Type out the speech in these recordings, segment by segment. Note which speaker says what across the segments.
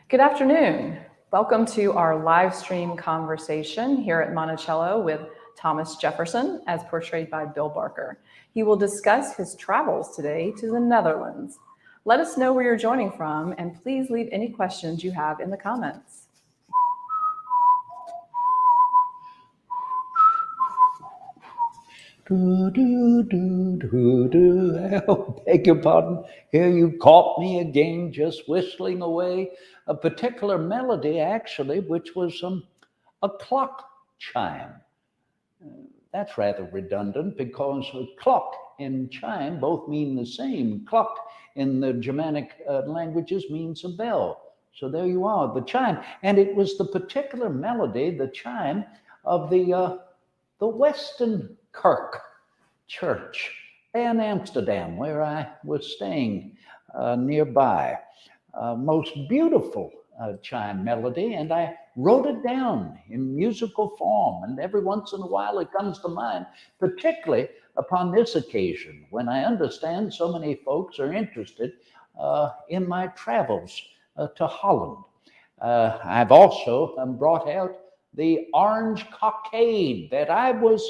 Speaker 1: Good afternoon. Welcome to our live stream conversation here at Monticello with Thomas Jefferson, as portrayed by Bill Barker. He will discuss his travels today to the Netherlands. Let us know where you're joining from, and please leave any questions you have in the comments.
Speaker 2: Oh, beg your pardon. Here you caught me again, just whistling away a particular melody, actually, which was a clock chime. That's rather redundant because clock and chime both mean the same. Clock in the Germanic languages means a bell. So there you are, the chime. And it was the particular melody, the chime, of the Western Kirk Church in Amsterdam, where I was staying nearby. Most beautiful chime melody, and I wrote it down in musical form, and every once in a while it comes to mind, particularly upon this occasion when I understand so many folks are interested in my travels to Holland. I've also brought out the orange cockade that I was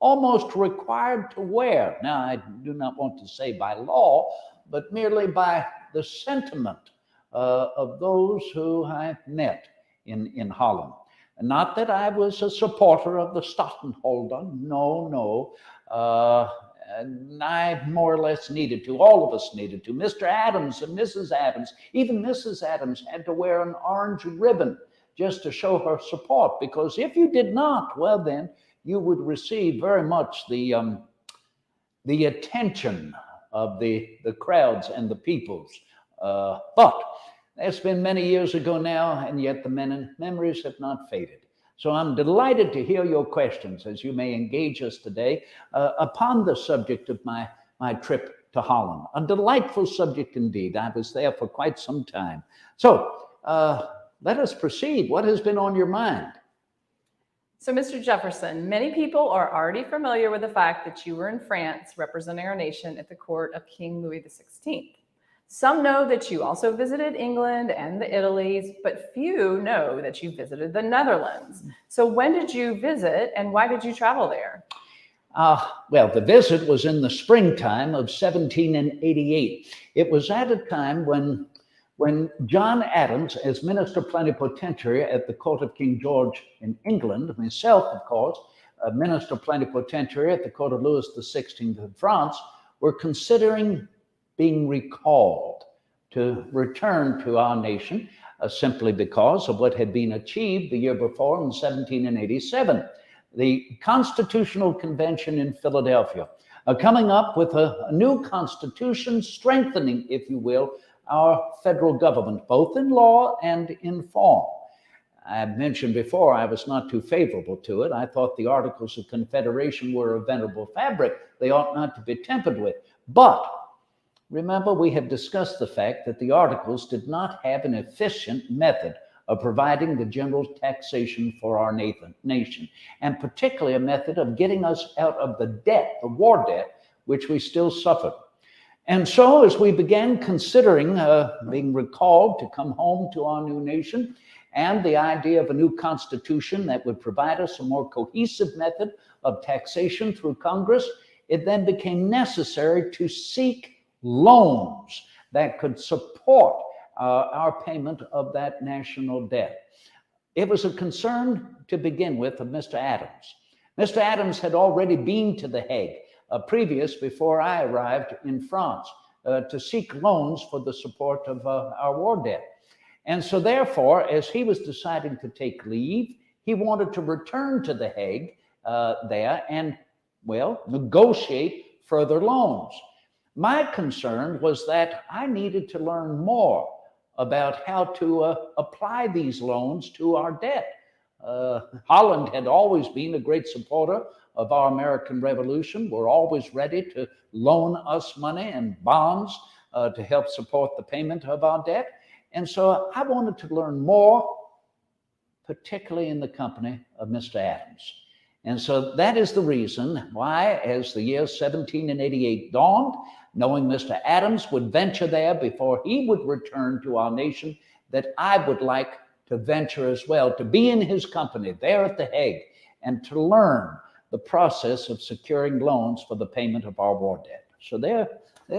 Speaker 2: almost required to wear. Now, I do not want to say by law, but merely by the sentiment of those who I met in Holland. Not that I was a supporter of the Stadtholder, no. I more or less needed to, all of us needed to. Mr. Adams and Mrs. Adams, even Mrs. Adams had to wear an orange ribbon just to show her support, because if you did not, well then, you would receive very much the attention of the crowds and the peoples. But that's been many years ago now, and yet the memories have not faded. So I'm delighted to hear your questions as you may engage us today upon the subject of my trip to Holland. A delightful subject indeed. I was there for quite some time. So let us proceed. What has been on your mind?
Speaker 1: So, Mr. Jefferson, many people are already familiar with the fact that you were in France representing our nation at the court of King Louis XVI. Some know that you also visited England and the Italies, but few know that you visited the Netherlands. So when did you visit and why did you travel there?
Speaker 2: Well, the visit was in the springtime of 1788. It was at a time when John Adams, as Minister Plenipotentiary at the court of King George in England, myself, of course, Minister Plenipotentiary at the court of Louis XVI in France, were considering being recalled to return to our nation simply because of what had been achieved the year before in 1787. The Constitutional Convention in Philadelphia, coming up with a new constitution, strengthening, if you will, our federal government, both in law and in form. I mentioned before I was not too favorable to it. I thought the Articles of Confederation were a venerable fabric. They ought not to be tampered with. But remember, we have discussed the fact that the Articles did not have an efficient method of providing the general taxation for our nation, and particularly a method of getting us out of the debt, the war debt, which we still suffered. And so as we began considering being recalled to come home to our new nation, and the idea of a new constitution that would provide us a more cohesive method of taxation through Congress, it then became necessary to seek loans that could support our payment of that national debt. It was a concern to begin with of Mr. Adams. Mr. Adams had already been to The Hague before I arrived in France to seek loans for the support of our war debt. And so therefore, as he was deciding to take leave, he wanted to return to The Hague there and, well, negotiate further loans. My concern was that I needed to learn more about how to apply these loans to our debt. Holland had always been a great supporter of our American Revolution. We're always ready to loan us money and bonds to help support the payment of our debt. And so I wanted to learn more, particularly in the company of Mr. Adams. And so that is the reason why, as the year 1788 dawned, knowing Mr. Adams would venture there before he would return to our nation, that I would like to venture as well, to be in his company there at The Hague and to learn the process of securing loans for the payment of our war debt. So there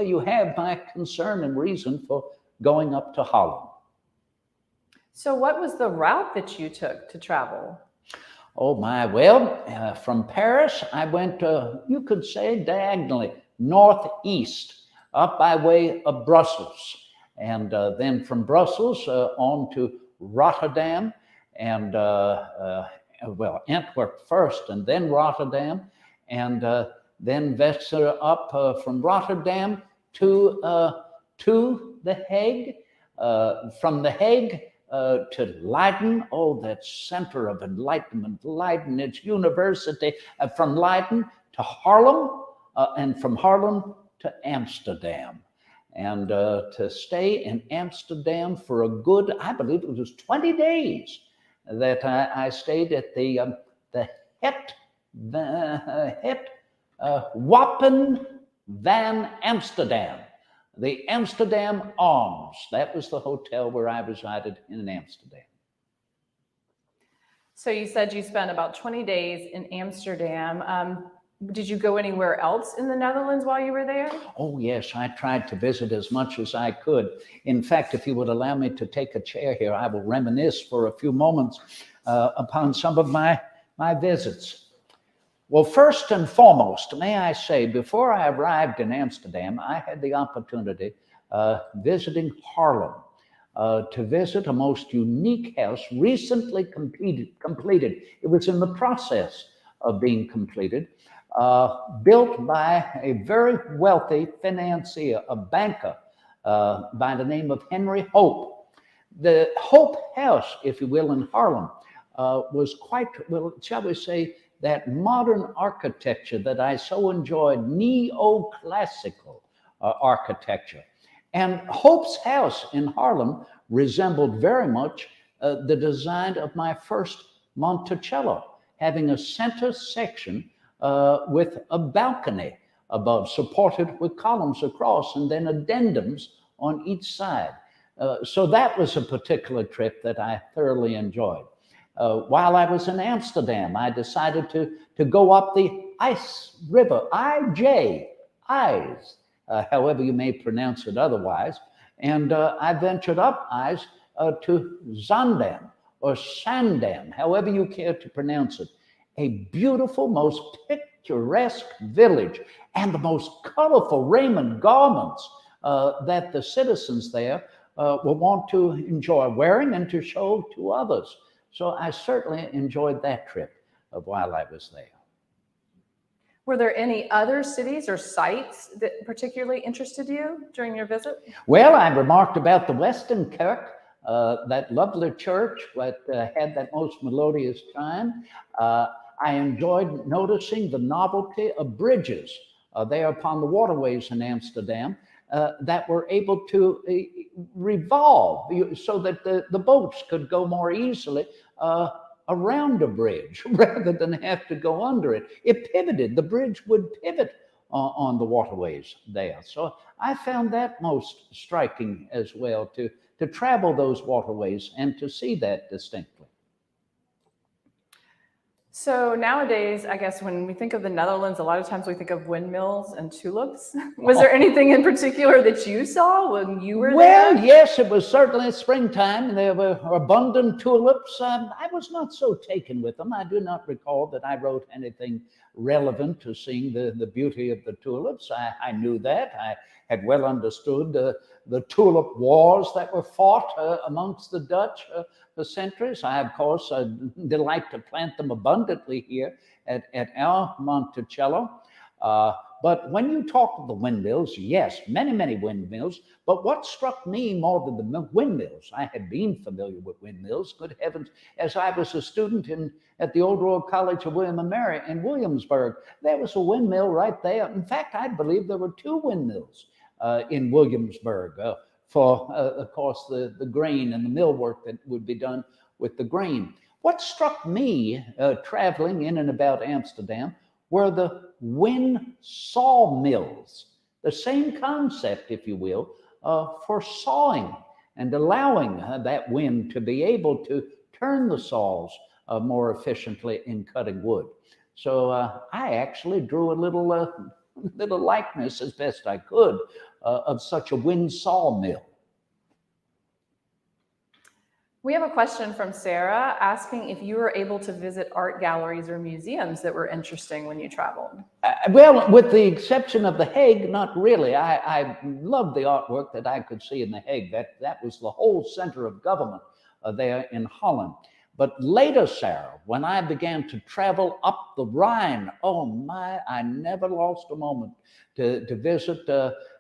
Speaker 2: you have my concern and reason for going up to Holland.
Speaker 1: So what was the route that you took to travel?
Speaker 2: Oh my, well, from Paris, I went, you could say diagonally, northeast, up by way of Brussels. And then from Brussels on to Rotterdam, and well, Antwerp first, and then Rotterdam, and then venture up from Rotterdam to The Hague, from The Hague to Leiden, oh, that center of enlightenment, Leiden, its university, from Leiden to Haarlem, and from Haarlem to Amsterdam. And to stay in Amsterdam for a good, I believe it was 20 days that I stayed at the Het Wapen van Amsterdam. The Amsterdam Arms. That was the hotel where I resided in Amsterdam.
Speaker 1: So you said you spent about 20 days in Amsterdam. Did you go anywhere else in the Netherlands while you were there?
Speaker 2: Oh, yes, I tried to visit as much as I could. In fact, if you would allow me to take a chair here, I will reminisce for a few moments upon some of my visits. Well, first and foremost, may I say, before I arrived in Amsterdam, I had the opportunity visiting Haarlem to visit a most unique house recently completed. It was in the process of being completed, built by a very wealthy financier, a banker by the name of Henry Hope. The Hope House, if you will, in Haarlem was quite, well, shall we say, that modern architecture that I so enjoyed, neoclassical architecture. And Hope's house in Haarlem resembled very much the design of my first Monticello, having a center section with a balcony above, supported with columns across, and then addendums on each side. So that was a particular trip that I thoroughly enjoyed. While I was in Amsterdam, I decided to go up the Ice River, IJ, however you may pronounce it otherwise. And I ventured up Ice to Zandam or Sandam, however you care to pronounce it. A beautiful, most picturesque village, and the most colorful raiment, garments that the citizens there will want to enjoy wearing and to show to others. So I certainly enjoyed that trip while I was there.
Speaker 1: Were there any other cities or sites that particularly interested you during your visit?
Speaker 2: Well, I remarked about the Western Kirk, that lovely church that had that most melodious chime. I enjoyed noticing the novelty of bridges there upon the waterways in Amsterdam that were able to revolve so that the boats could go more easily around a bridge rather than have to go under it. It pivoted. The bridge would pivot on the waterways there. So I found that most striking as well, to travel those waterways and to see that distinctly.
Speaker 1: So nowadays, I guess when we think of the Netherlands, a lot of times we think of windmills and tulips. Was there anything in particular that you saw when you were there?
Speaker 2: Well, yes, it was certainly springtime. There were abundant tulips. I was not so taken with them. I do not recall that I wrote anything relevant to seeing the beauty of the tulips. I knew that. I had well understood the tulip wars that were fought amongst the Dutch for centuries. I, of course, delight to plant them abundantly here at our Monticello. But when you talk of the windmills, yes, many, many windmills. But what struck me more than the windmills, I had been familiar with windmills, good heavens, as I was a student at the Old Royal College of William and Mary in Williamsburg. There was a windmill right there. In fact, I believe there were two windmills in Williamsburg for, of course, the grain and the mill work that would be done with the grain. What struck me traveling in and about Amsterdam were the wind saw mills, the same concept, if you will, for sawing and allowing that wind to be able to turn the saws more efficiently in cutting wood. So I actually drew a little likeness as best I could of such a wind sawmill.
Speaker 1: We have a question from Sarah asking if you were able to visit art galleries or museums that were interesting when you traveled.
Speaker 2: Well, with the exception of The Hague, not really. I loved the artwork that I could see in The Hague. That was the whole center of government there in Holland. But later, Sarah, when I began to travel up the Rhine, oh my, I never lost a moment to visit,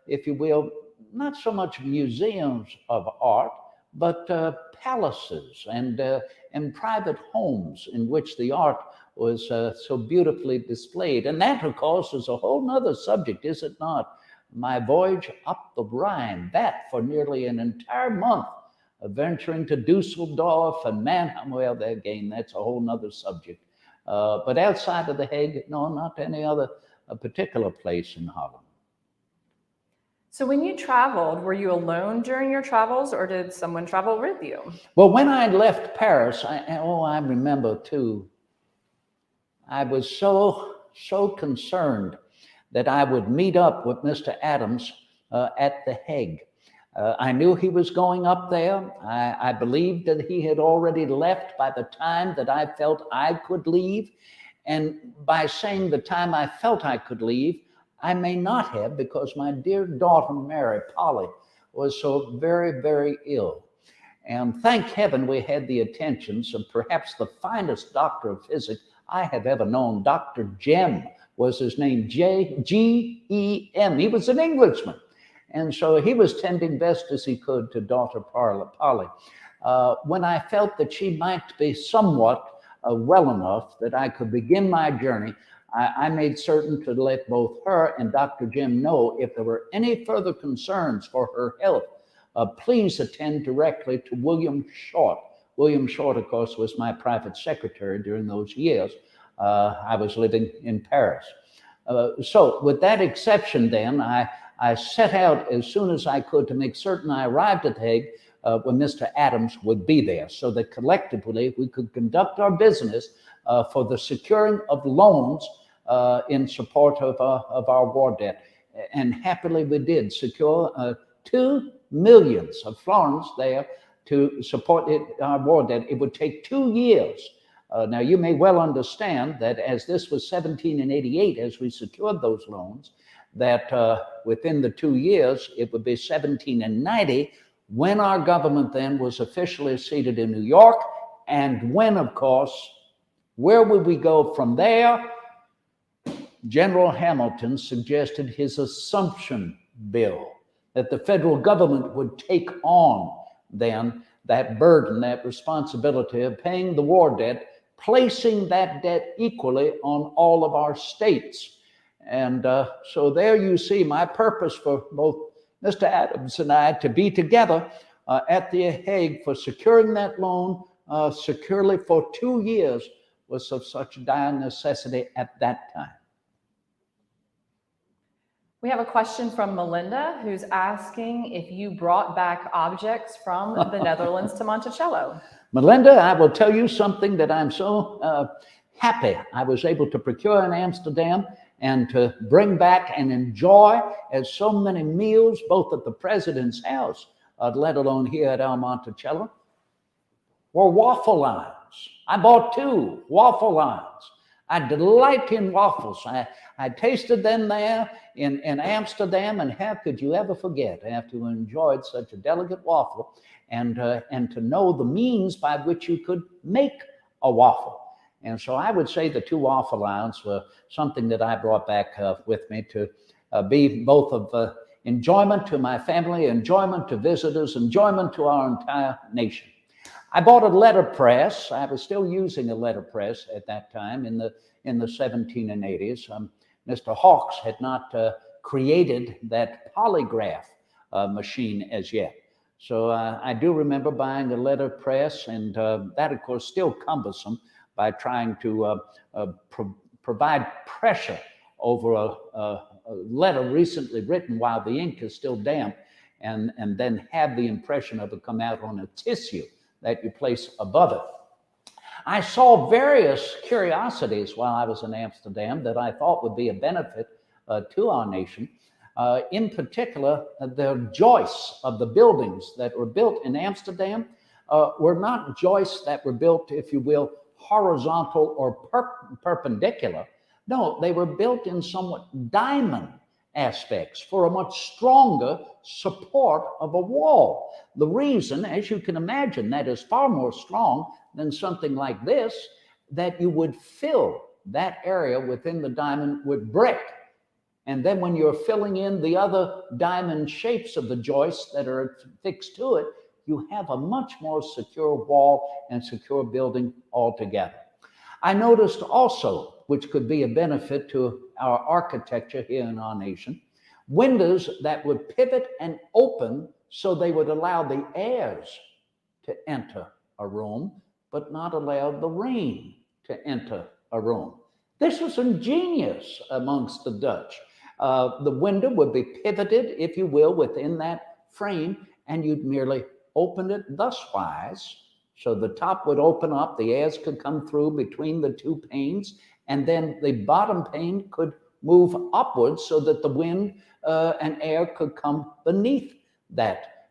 Speaker 2: if you will, not so much museums of art, but palaces and private homes in which the art was so beautifully displayed. And that, of course, is a whole nother subject, is it not? My voyage up the Rhine, that for nearly an entire month, venturing to Dusseldorf and Mannheim. Well, again, that's a whole nother subject. But outside of The Hague, no, not any other particular place in Holland.
Speaker 1: So when you traveled, were you alone during your travels or did someone travel with you?
Speaker 2: Well, when I left Paris, I remember too, I was so concerned that I would meet up with Mr. Adams at The Hague. I knew he was going up there. I believed that he had already left by the time that I felt I could leave. And by saying the time I felt I could leave, I may not have, because my dear daughter, Mary, Polly, was so very, very ill. And thank heaven we had the attentions of perhaps the finest doctor of physics I have ever known. Dr. Jem was his name, G-E-M. He was an Englishman. And so he was tending best as he could to daughter Polly. When I felt that she might be somewhat well enough that I could begin my journey, I made certain to let both her and Dr. Jim know if there were any further concerns for her health, please attend directly to William Short. William Short, of course, was my private secretary during those years. I was living in Paris. So with that exception then, I set out as soon as I could to make certain I arrived at The Hague when Mr. Adams would be there, so that collectively we could conduct our business for the securing of loans in support of our war debt. And happily we did secure 2 million of florins there to support our war debt. It would take 2 years. Now you may well understand that as this was 1788, as we secured those loans, that within the 2 years, it would be 1790 when our government then was officially seated in New York. And when, of course, where would we go from there? General Hamilton suggested his assumption bill, that the federal government would take on then that burden, that responsibility of paying the war debt, placing that debt equally on all of our states. And so there you see my purpose for both Mr. Adams and I to be together at The Hague for securing that loan securely for 2 years was of such dire necessity at that time.
Speaker 1: We have a question from Melinda who's asking if you brought back objects from the Netherlands to Monticello.
Speaker 2: Melinda, I will tell you something that I'm so happy I was able to procure in Amsterdam and to bring back and enjoy as so many meals, both at the president's house, let alone here at our Monticello, were waffle lines. I bought 2 waffle lines. I delight in waffles. I tasted them there in Amsterdam, and how could you ever forget after you enjoyed such a delicate waffle and to know the means by which you could make a waffle. And so I would say the 2 waffle lines were something that I brought back with me to be both of enjoyment to my family, enjoyment to visitors, enjoyment to our entire nation. I bought a letterpress. I was still using a letterpress at that time in the 1780s. Mr. Hawkes had not created that polygraph machine as yet. So I do remember buying a letterpress, and that, of course, still cumbersome by trying to provide pressure over a letter recently written while the ink is still damp. and then have the impression of it come out on a tissue that you place above it. I saw various curiosities while I was in Amsterdam that I thought would be a benefit to our nation. In particular, the joists of the buildings that were built in Amsterdam were not joists that were built, if you will, horizontal or perpendicular. No, they were built in somewhat diamond aspects for a much stronger support of a wall. The reason, as you can imagine, that is far more strong than something like this, that you would fill that area within the diamond with brick. And then when you're filling in the other diamond shapes of the joists that are fixed to it, you have a much more secure wall and secure building altogether. I noticed also, which could be a benefit to our architecture here in our nation, windows that would pivot and open so they would allow the airs to enter a room, but not allow the rain to enter a room. This was ingenious amongst the Dutch. The window would be pivoted, if you will, within that frame, and you'd merely open it thuswise. So the top would open up, the airs could come through between the two panes, and then the bottom pane could move upwards so that the wind and air could come beneath that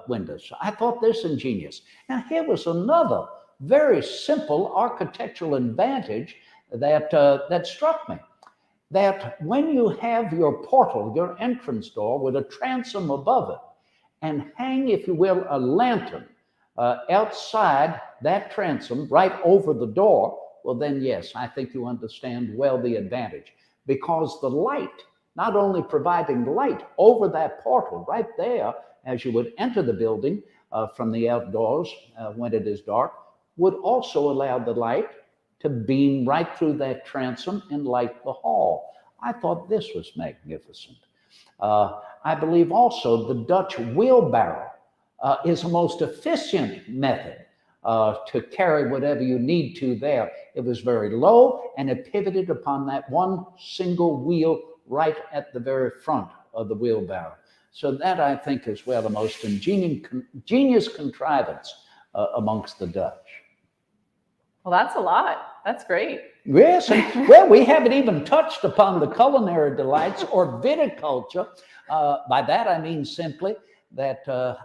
Speaker 2: window. So I thought this ingenious. Now here was another very simple architectural advantage that struck me. That when you have your portal, your entrance door with a transom above it, and hang, if you will, a lantern outside that transom right over the door, well then yes, I think you understand well the advantage, because the light, not only providing light over that portal right there as you would enter the building from the outdoors when it is dark, would also allow the light to beam right through that transom and light the hall. I thought this was magnificent. I believe also the Dutch wheelbarrow is a most efficient method to carry whatever you need to there. It was very low and it pivoted upon that one single wheel right at the very front of the wheelbarrow. So that I think is well the most ingenious contrivance amongst the Dutch.
Speaker 1: Well, that's a lot. That's great.
Speaker 2: Yes, and well, we haven't even touched upon the culinary delights or viticulture. By that I mean simply that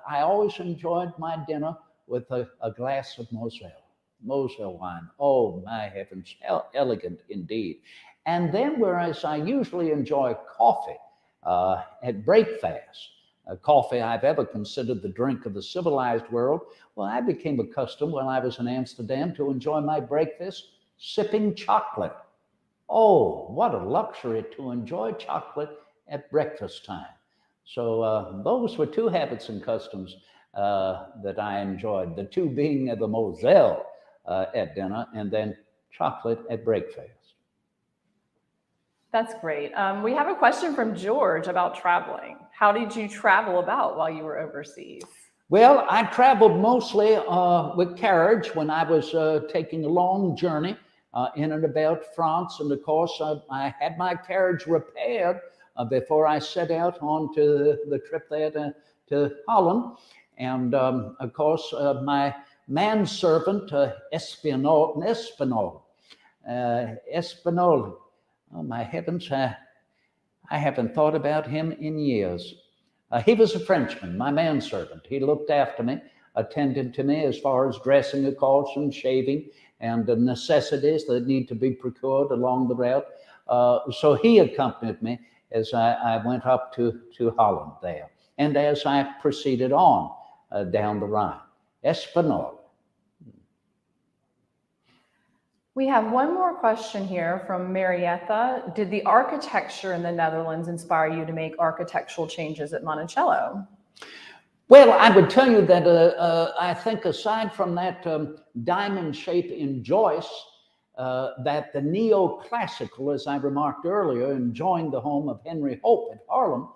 Speaker 2: I always enjoyed my dinner with a glass of Moselle wine. Oh my heavens, how elegant indeed. And then whereas I usually enjoy coffee at breakfast, coffee I've ever considered the drink of the civilized world, well, I became accustomed when I was in Amsterdam to enjoy my breakfast sipping chocolate. Oh, what a luxury to enjoy chocolate at breakfast time. So those were two habits and customs that I enjoyed, the two being the Moselle at dinner and then chocolate at breakfast.
Speaker 1: That's great. We have a question from George about traveling. How did you travel about while you were overseas?
Speaker 2: Well, I traveled mostly with carriage when I was taking a long journey in and about France. And of course, I had my carriage repaired before I set out on to the trip there to Holland. And of course, my manservant, Espinol. Oh my heavens, I haven't thought about him in years. He was a Frenchman, my manservant. He looked after me, attended to me as far as dressing, of course, and shaving, and the necessities that need to be procured along the route. So he accompanied me as I went up to Holland there, and as I proceeded on down the Rhine. Espinol.
Speaker 1: We have one more question here from Marietta. Did the architecture in the Netherlands inspire you to make architectural changes at Monticello?
Speaker 2: Well, I would tell you that I think aside from that diamond shape in joists, that the neoclassical, as I remarked earlier, enjoying the home of Henry Hope at Haarlem,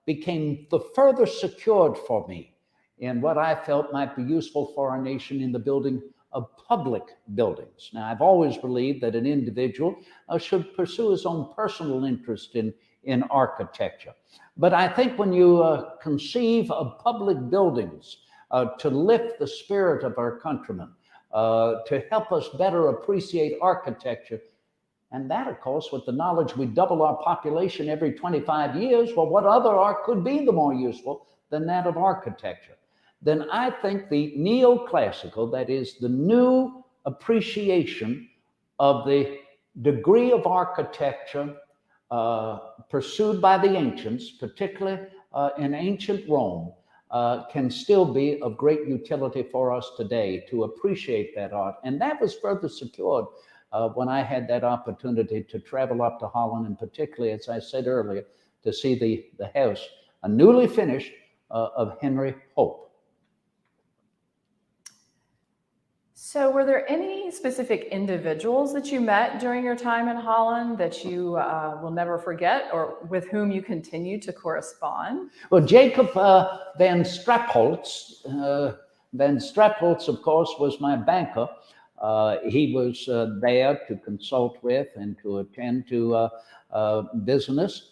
Speaker 2: became the further secured for me in what I felt might be useful for our nation in the building of public buildings. Now, I've always believed that an individual should pursue his own personal interest in in architecture. But I think when you conceive of public buildings to lift the spirit of our countrymen, to help us better appreciate architecture, and that, of course, with the knowledge we double our population every 25 years, well, what other art could be the more useful than that of architecture? Then I think the neoclassical, that is the new appreciation of the degree of architecture pursued by the ancients, particularly in ancient Rome, can still be of great utility for us today to appreciate that art. And that was further secured when I had that opportunity to travel up to Holland, and particularly, as I said earlier, to see the house, a newly finished, of Henry Hope.
Speaker 1: So were there any specific individuals that you met during your time in Holland that you will never forget, or with whom you continue to correspond?
Speaker 2: Well, Jacob van Strapholz, of course, was my banker. He was there to consult with and to attend to business.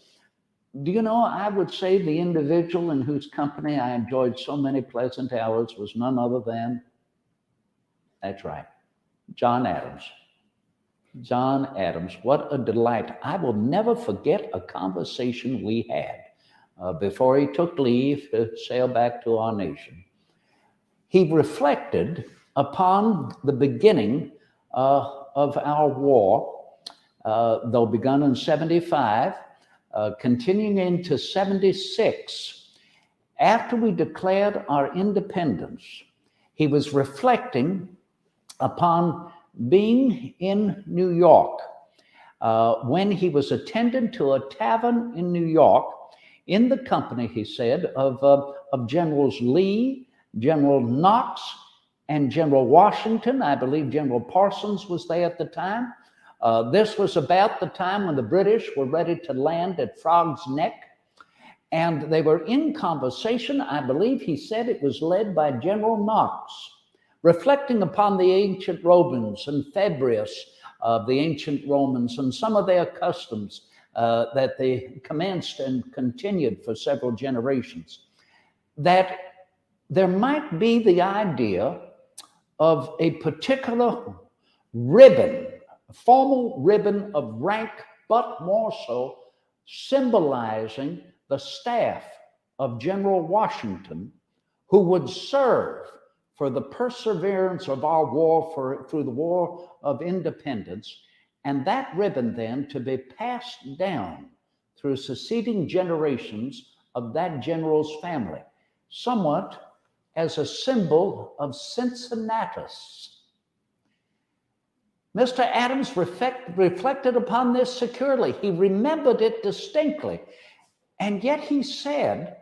Speaker 2: Do you know, I would say the individual in whose company I enjoyed so many pleasant hours was none other than, that's right, John Adams. John Adams, what a delight. I will never forget a conversation we had before he took leave to sail back to our nation. He reflected upon the beginning of our war, though begun in 75, continuing into 76. After we declared our independence, he was reflecting upon being in New York when he was attending to a tavern in New York in the company, he said, of Generals Lee, General Knox, and General Washington. I believe General Parsons was there at the time. This was about the time when the British were ready to land at Frog's Neck, and they were in conversation. I believe he said it was led by General Knox, reflecting upon the ancient Romans and Fabrius of the ancient Romans and some of their customs that they commenced and continued for several generations, that there might be the idea of a particular ribbon, a formal ribbon of rank, but more so symbolizing the staff of General Washington, who would serve for the perseverance of our war through the War of Independence, and that ribbon then to be passed down through succeeding generations of that general's family, somewhat as a symbol of Cincinnatus. Mr. Adams reflected upon this securely. He remembered it distinctly, and yet he said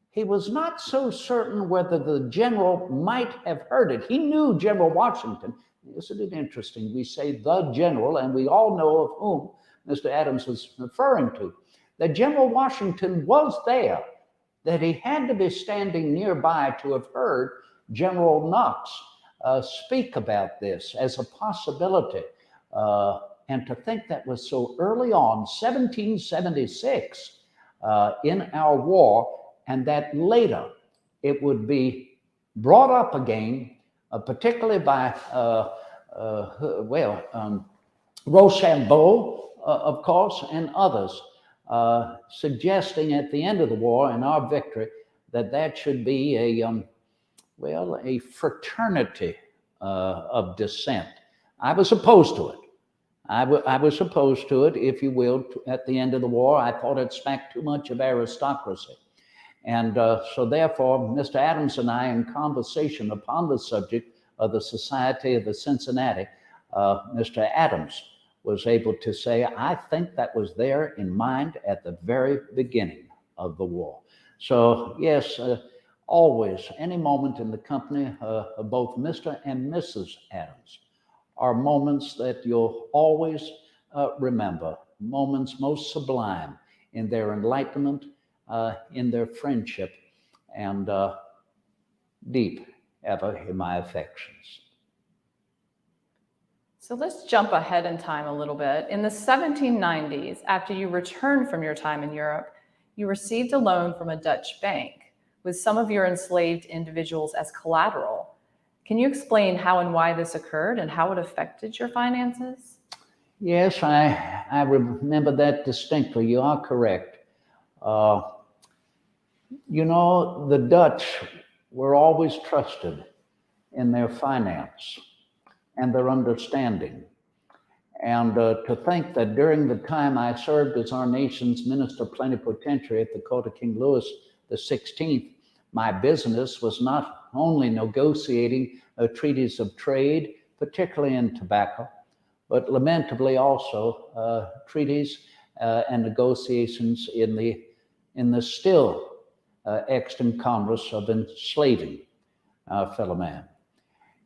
Speaker 2: he was not so certain whether the general might have heard it. He knew General Washington. Isn't it interesting? We say the general, and we all know of whom Mr. Adams was referring to. That General Washington was there, that he had to be standing nearby to have heard General Knox speak about this as a possibility. And to think that was so early on, 1776, in our war, and that later it would be brought up again, particularly by Rochambeau, of course, and others, suggesting at the end of the war and our victory that should be a fraternity of descent. I was opposed to it. I was opposed to it, if you will, at the end of the war. I thought it smacked too much of aristocracy. And so therefore, Mr. Adams and I, in conversation upon the subject of the Society of the Cincinnati, Mr. Adams was able to say, I think that was there in mind at the very beginning of the war. So yes, always, any moment in the company of both Mr. and Mrs. Adams are moments that you'll always remember, moments most sublime in their enlightenment, in their friendship, and deep ever in my affections.
Speaker 1: So let's jump ahead in time a little bit. In the 1790s, after you returned from your time in Europe, you received a loan from a Dutch bank with some of your enslaved individuals as collateral. Can you explain how and why this occurred and how it affected your finances?
Speaker 2: Yes, I remember that distinctly. You are correct. Uh, the Dutch were always trusted in their finance and their understanding. And to think that during the time I served as our nation's minister plenipotentiary at the court of King Louis XVI, my business was not only negotiating treaties of trade, particularly in tobacco, but lamentably also treaties and negotiations in the still extant commerce of enslaving our fellow man.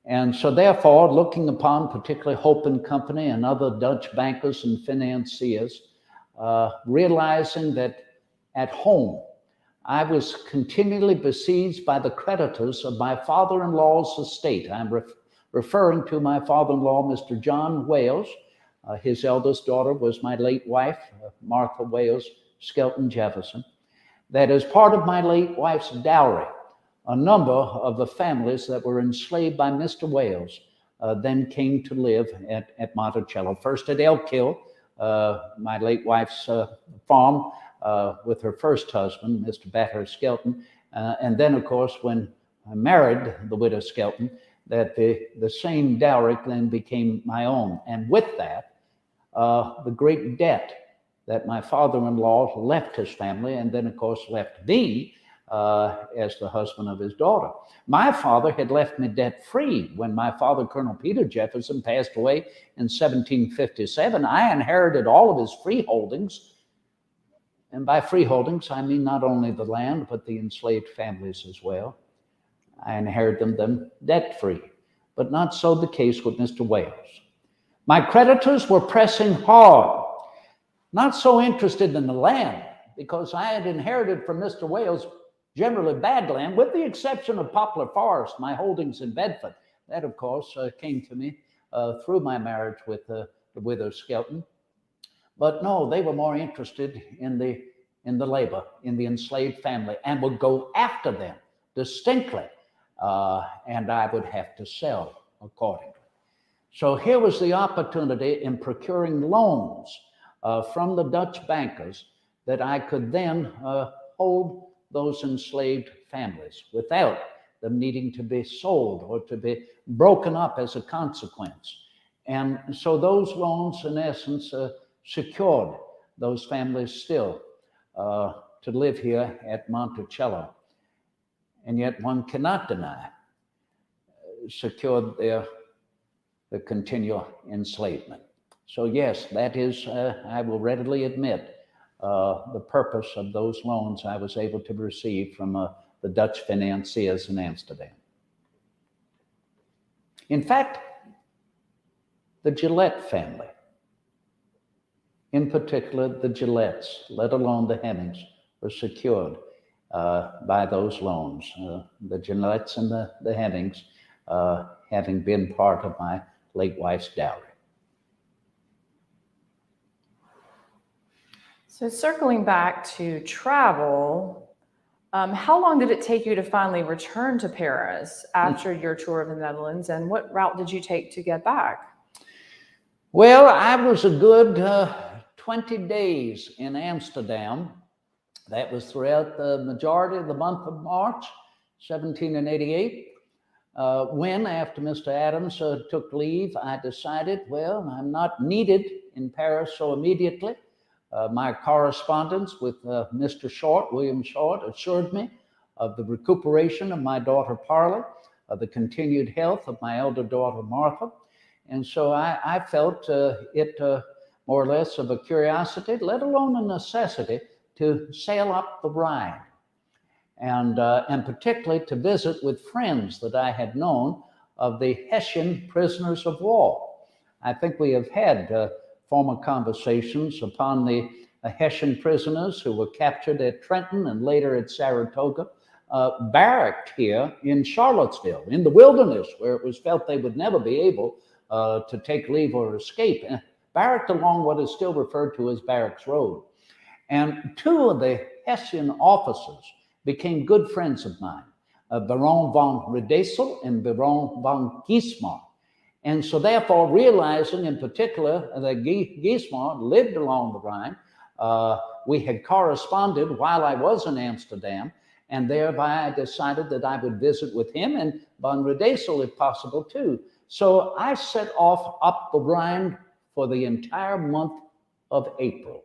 Speaker 2: And so therefore, looking upon particularly Hope and Company and other Dutch bankers and financiers, realizing that at home, I was continually besieged by the creditors of my father-in-law's estate. I'm referring to my father-in-law, Mr. John Wales. His eldest daughter was my late wife, Martha Wales Skelton Jefferson. That as part of my late wife's dowry, a number of the families that were enslaved by Mr. Wales then came to live at Monticello. First at Elk Hill, my late wife's farm with her first husband, Mr. Bathurst Skelton. And then, of course, when I married the widow Skelton, that the same dowry then became my own. And with that, the great debt that my father-in-law left his family and then, of course, left me as the husband of his daughter. My father had left me debt-free when my father, Colonel Peter Jefferson, passed away in 1757. I inherited all of his freeholdings. And by freeholdings, I mean not only the land, but the enslaved families as well. I inherited them debt-free, but not so the case with Mr. Wales. My creditors were pressing hard, not so interested in the land, because I had inherited from Mr. Wales generally bad land, with the exception of Poplar Forest, my holdings in Bedford. That, of course, came to me through my marriage with the widow Skelton. But no, they were more interested in the labor, in the enslaved family, and would go after them distinctly, and I would have to sell accordingly. So here was the opportunity in procuring loans from the Dutch bankers that I could then hold those enslaved families without them needing to be sold or to be broken up as a consequence. And so those loans, in essence, secured those families still to live here at Monticello. And yet one cannot deny secured their continual enslavement. So yes, that is, I will readily admit, the purpose of those loans I was able to receive from the Dutch financiers in Amsterdam. In fact, the Gillette family, in particular the Gillettes, let alone the Hemmings, were secured by those loans. The Gillettes and the Hemmings having been part of my late wife's dowry.
Speaker 1: So circling back to travel, how long did it take you to finally return to Paris after your tour of the Netherlands, and what route did you take to get back?
Speaker 2: Well, I was a good 20 days in Amsterdam. That was throughout the majority of the month of March, 1788. When, after Mr. Adams took leave, I decided, well, I'm not needed in Paris so immediately. My correspondence with Mr. Short, William Short, assured me of the recuperation of my daughter Parley, of the continued health of my elder daughter Martha. And so I felt it more or less of a curiosity, let alone a necessity, to sail up the Rhine. And particularly to visit with friends that I had known of the Hessian prisoners of war. I think we have had former conversations upon the Hessian prisoners who were captured at Trenton and later at Saratoga, barracked here in Charlottesville, in the wilderness, where it was felt they would never be able to take leave or escape, barracked along what is still referred to as Barracks Road. And two of the Hessian officers became good friends of mine, Baron von Redesel and Baron von Giesmar. And so therefore, realizing in particular that Giesmar lived along the Rhine, we had corresponded while I was in Amsterdam, and thereby I decided that I would visit with him and von Redesel if possible too. So I set off up the Rhine for the entire month of April.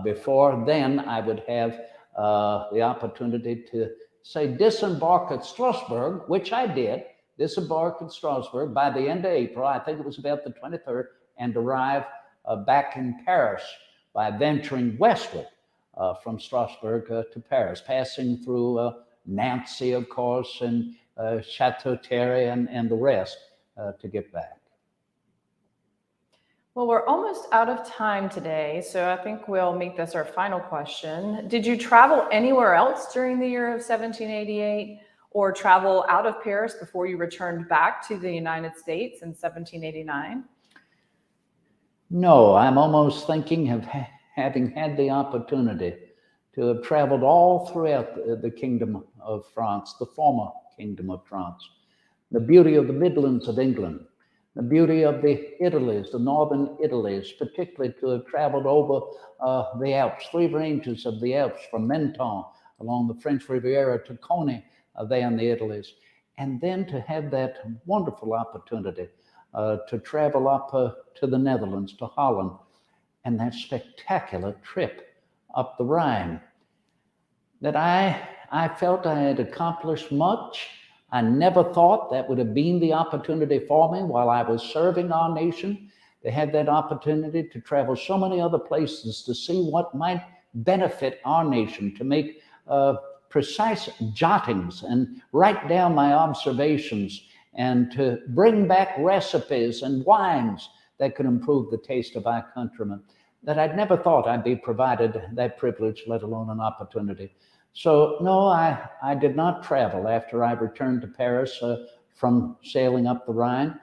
Speaker 2: Before then, I would have the opportunity to, say, disembark at Strasbourg, which I did, disembark at Strasbourg by the end of April, I think it was about the 23rd, and arrive back in Paris by venturing westward from Strasbourg to Paris, passing through Nancy, of course, and Chateau-Thierry and the rest to get back.
Speaker 1: Well, we're almost out of time today, so I think we'll make this our final question. Did you travel anywhere else during the year of 1788, or travel out of Paris before you returned back to the United States in 1789?
Speaker 2: No, I'm almost thinking of having had the opportunity to have traveled all throughout the Kingdom of France, the former Kingdom of France, the beauty of the Midlands of England, the beauty of the Italies, the northern Italies, particularly to have traveled over the Alps, 3 ranges of the Alps, from Menton along the French Riviera to Coney there in the Italies, and then to have that wonderful opportunity to travel up to the Netherlands, to Holland, and that spectacular trip up the Rhine, that I felt I had accomplished much. I never thought that would have been the opportunity for me while I was serving our nation, to have that opportunity to travel so many other places to see what might benefit our nation, to make precise jottings and write down my observations, and to bring back recipes and wines that could improve the taste of our countrymen, that I'd never thought I'd be provided that privilege, let alone an opportunity. So no, I did not travel after I returned to Paris from sailing up the Rhine.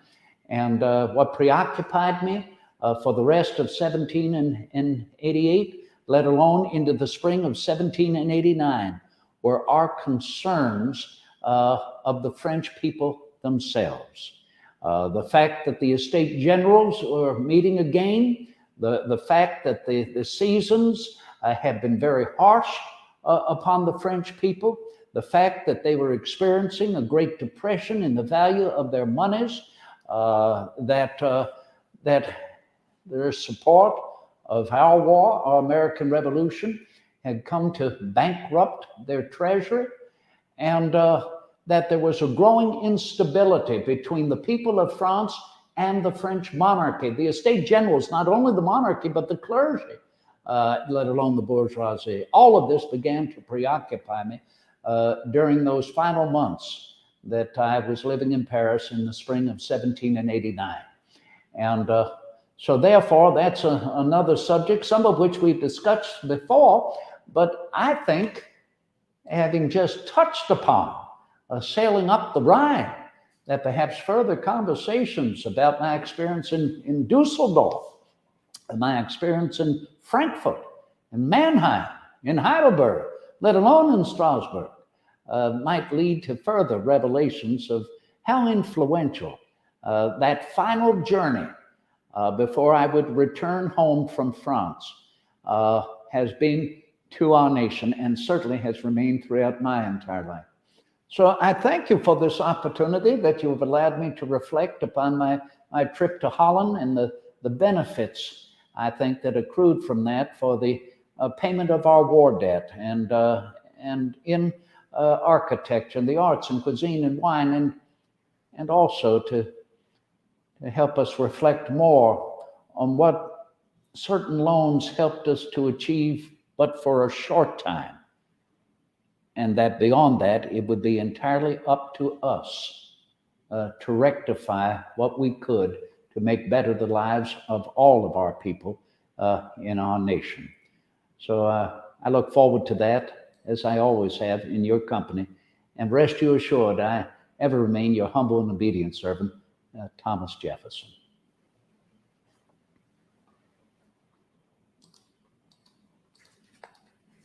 Speaker 2: And what preoccupied me for the rest of 1788, let alone into the spring of 1789, were our concerns of the French people themselves. The fact that the Estates Generals were meeting again, the fact that the seasons have been very harsh upon the French people, the fact that they were experiencing a great depression in the value of their monies, that their support of our war, our American Revolution, had come to bankrupt their treasury, and that there was a growing instability between the people of France and the French monarchy, the Estates Generals, not only the monarchy, but the clergy, let alone the bourgeoisie. All of this began to preoccupy me during those final months that I was living in Paris in the spring of 1789. And so therefore, that's another subject, some of which we've discussed before, but I think, having just touched upon sailing up the Rhine, that perhaps further conversations about my experience in Dusseldorf, and my experience in Frankfurt, in Mannheim, in Heidelberg, let alone in Strasbourg, might lead to further revelations of how influential that final journey before I would return home from France has been to our nation, and certainly has remained throughout my entire life. So I thank you for this opportunity that you have allowed me to reflect upon my trip to Holland and the benefits, I think, that accrued from that for the payment of our war debt, and in architecture and the arts and cuisine and wine, and also to help us reflect more on what certain loans helped us to achieve, but for a short time. And that beyond that, it would be entirely up to us to rectify what we could to make better the lives of all of our people in our nation. So I look forward to that, as I always have, in your company. And rest you assured, I ever remain your humble and obedient servant, Thomas Jefferson.